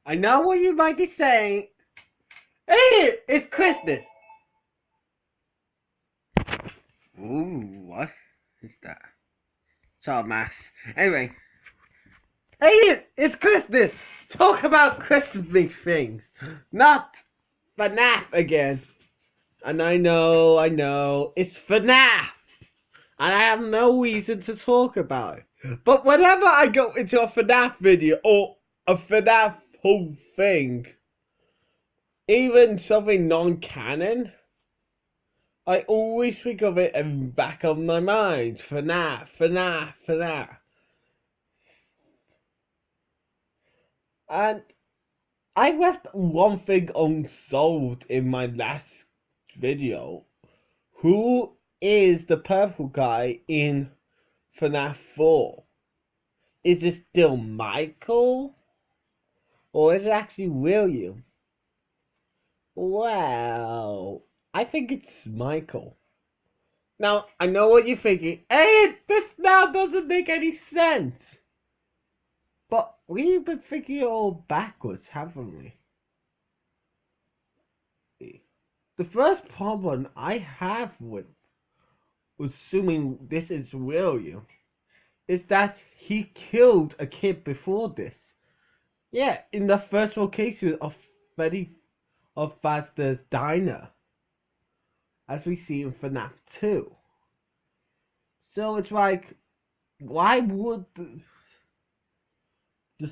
I know what you might be saying. Hey, it's Christmas. Ooh, what is that? Child mass. Anyway, hey, it's Christmas. Talk about Christmas things, not Fnaf again. And I know, it's Fnaf. And I have no reason to talk about it. But whenever I go into a Fnaf video or a Fnaf whole thing, even something non-canon, I always think of it in the back of my mind. Fnaf, Fnaf, Fnaf. And I left one thing unsolved in my last video. Who is the purple guy in Fnaf 4? Is it still Michael? Or is it actually William? Well, I think it's Michael. Now, I know what you're thinking. Hey, this now doesn't make any sense. But we've been thinking it all backwards, haven't we? The first problem I have with assuming this is William is that he killed a kid before this. Yeah, in the first location of Fazbear's Diner, as we see in FNAF 2. So it's like, why would the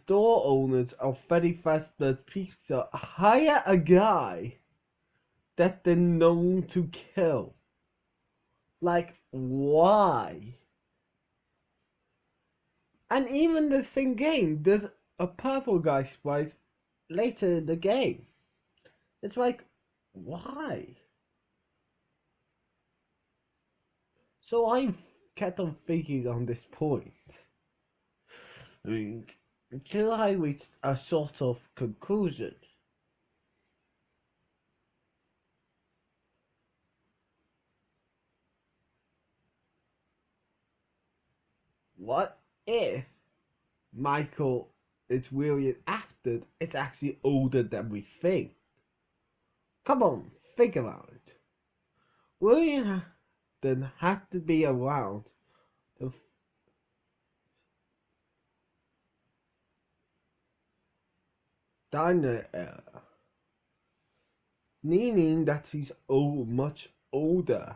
store owners of Freddy Fazbear's Pizza hire a guy that they're known to kill? Like, why? And even the same game, there's a purple guy twice later in the game. It's like, why? So I kept on thinking on this point. I mean, until I reached a sort of conclusion. What if Michael is really an actor? It's actually older than we think. Come on, think about it. William then had to be around the diner era, meaning that he's much older.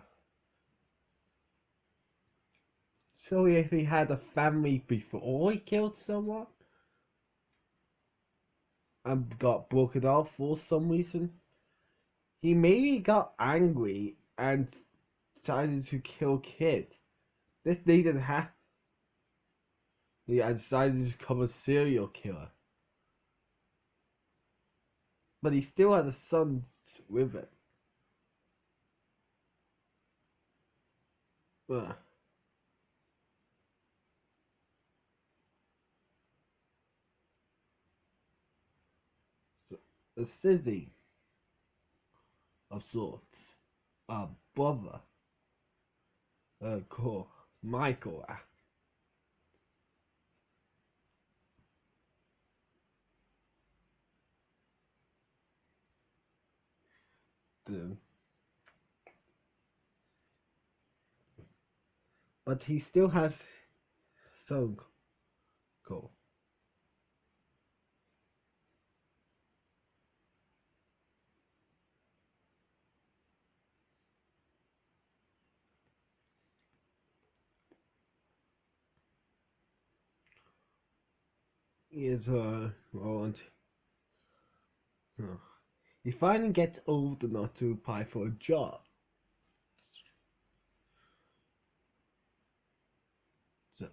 So if he had a family before he killed someone and got broken off for some reason, he maybe got angry and decided to kill kids. This needed to happen. He decided to become a serial killer. But he still had a son with it. Ugh. So, a sissy of sorts. A brother. Called Michael. But he still has son called. He is old. He finally gets old enough to apply for a job. So,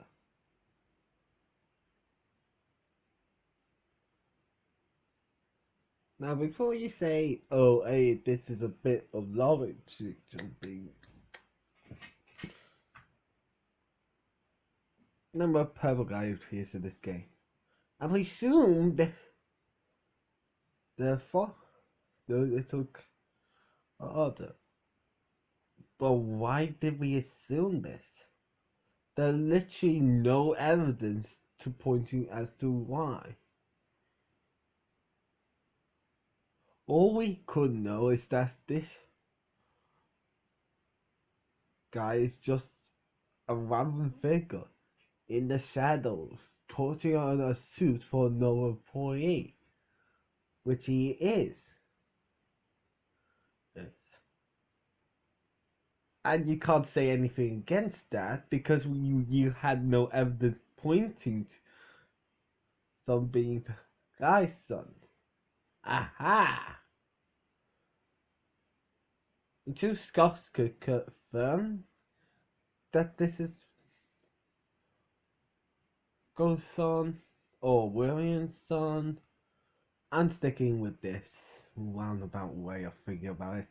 now, before you say, "Oh, hey, this is a bit of logic to jumping," number of purple guys appears in this game. I presume that the little other. But why did we assume this? There's literally no evidence to pointing as to why. All we could know is that this guy is just a random figure in the shadows, torching on a suit for another employee, which he is. Yes. And you can't say anything against that because you had no evidence pointing to some being the guy's son. Aha! The two Scots could confirm that this is Ghost son or William's son. I'm sticking with this roundabout way of thinking about it.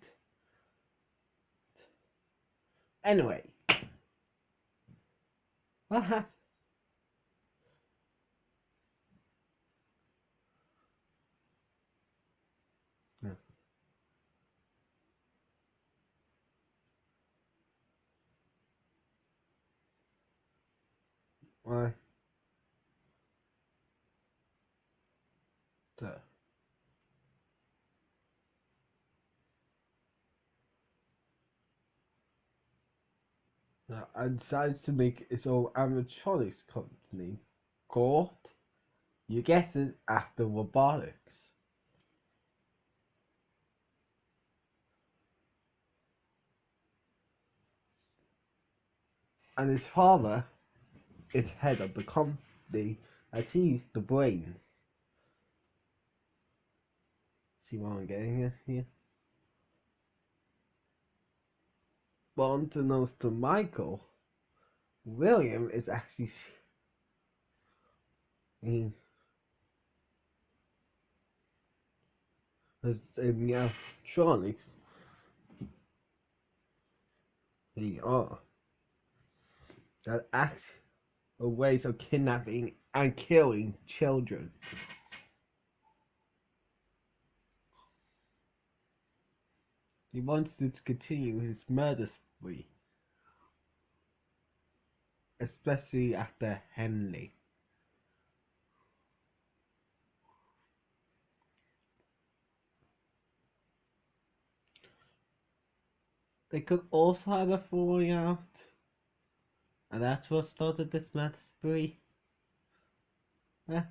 Anyway, what happened? Yeah. Why? So, now, I decided to make its own animatronics company called, you guessed it, After Robotics. And his father is head of the company, as he's the brain. See what I'm getting at here? But unbeknownst to Michael, William is actually in the electronics. They are that act ways of kidnapping and killing children. He wants to continue his murder spree, especially after Henley. They could also have a falling out, and that's what started this murder spree. Eh,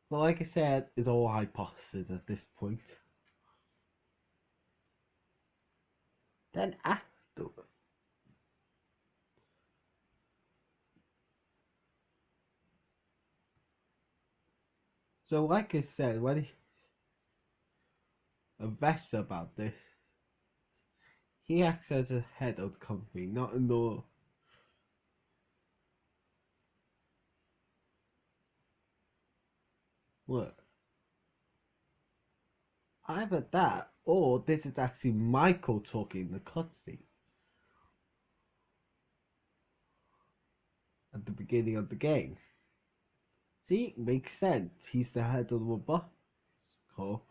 but like I said, it's all hypothesis at this point. Then afterwards, so like I said, when he invests about this, he acts as a head of the company, not another. What? Either that, or this is actually Michael talking in the cutscene at the beginning of the game. See, makes sense. He's the head of the robotics corps,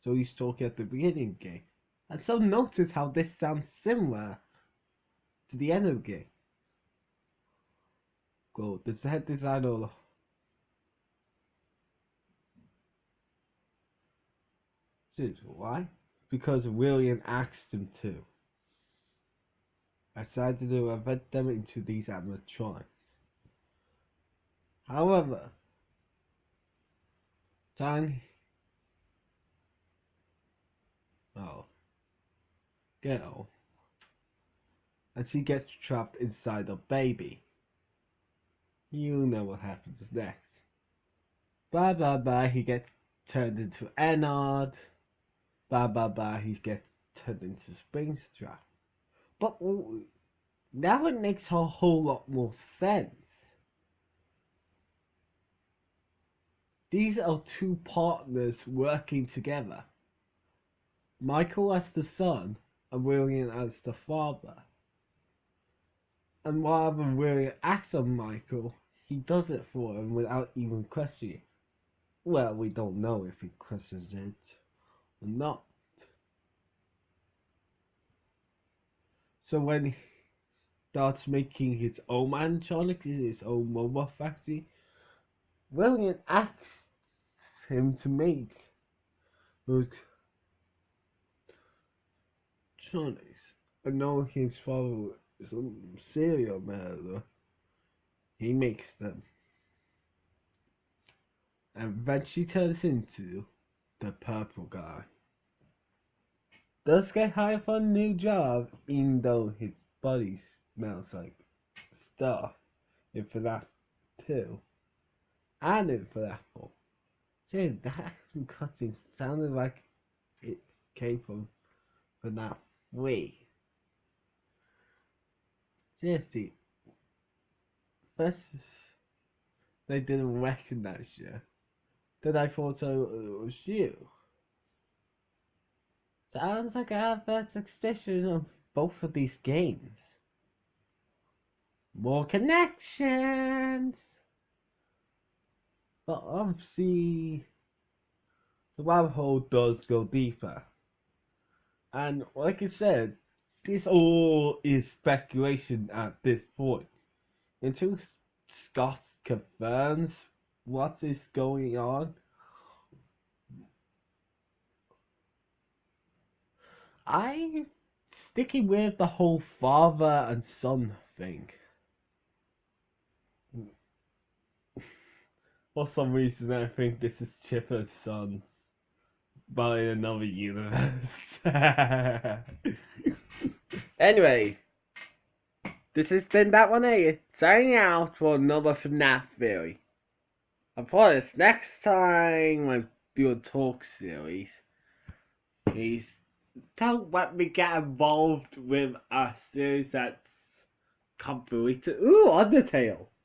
so he's talking at the beginning of the game. And so notice how this sounds similar to the end of the game. Go, this is the head designer. Why? Because William asked him to. I decided to invent them into these animatronics. However, Tiny girl, and she gets trapped inside a baby. You know what happens next. Bye bye bye, he gets turned into Ennard. Bye bye bye, he gets turned into Springstrap. But now it makes a whole lot more sense. These are two partners working together. Michael as the son and William as the father. And rather than William acts on Michael, he does it for him without even questioning. Well, we don't know if he questions it or not. So when he starts making his own animatronics in his own mobile factory, William asks him to make those electronics and know his father is a serial murderer, he makes them. And then she turns into the purple guy. Does get hired for a new job, even though his body smells like stuff in Fnaf 2 and in Fnaf 4. Dude, that action cutscene sounded like it came from Fnaf 3. Seriously, first they didn't recognize you. Then I thought it was you. Sounds like I have that suspicion of both of these games. More connections! But obviously, the rabbit hole does go deeper. And like I said, this all is speculation at this point. Until Scott confirms what is going on, I'm sticking with the whole father and son thing. For some reason I think this is Chipper's son, but in another universe. Anyway, this has been that one here, signing out for another FNAF theory. And for this next time I do a talk series, please don't let me get involved with a series that's completed. Ooh, Undertale!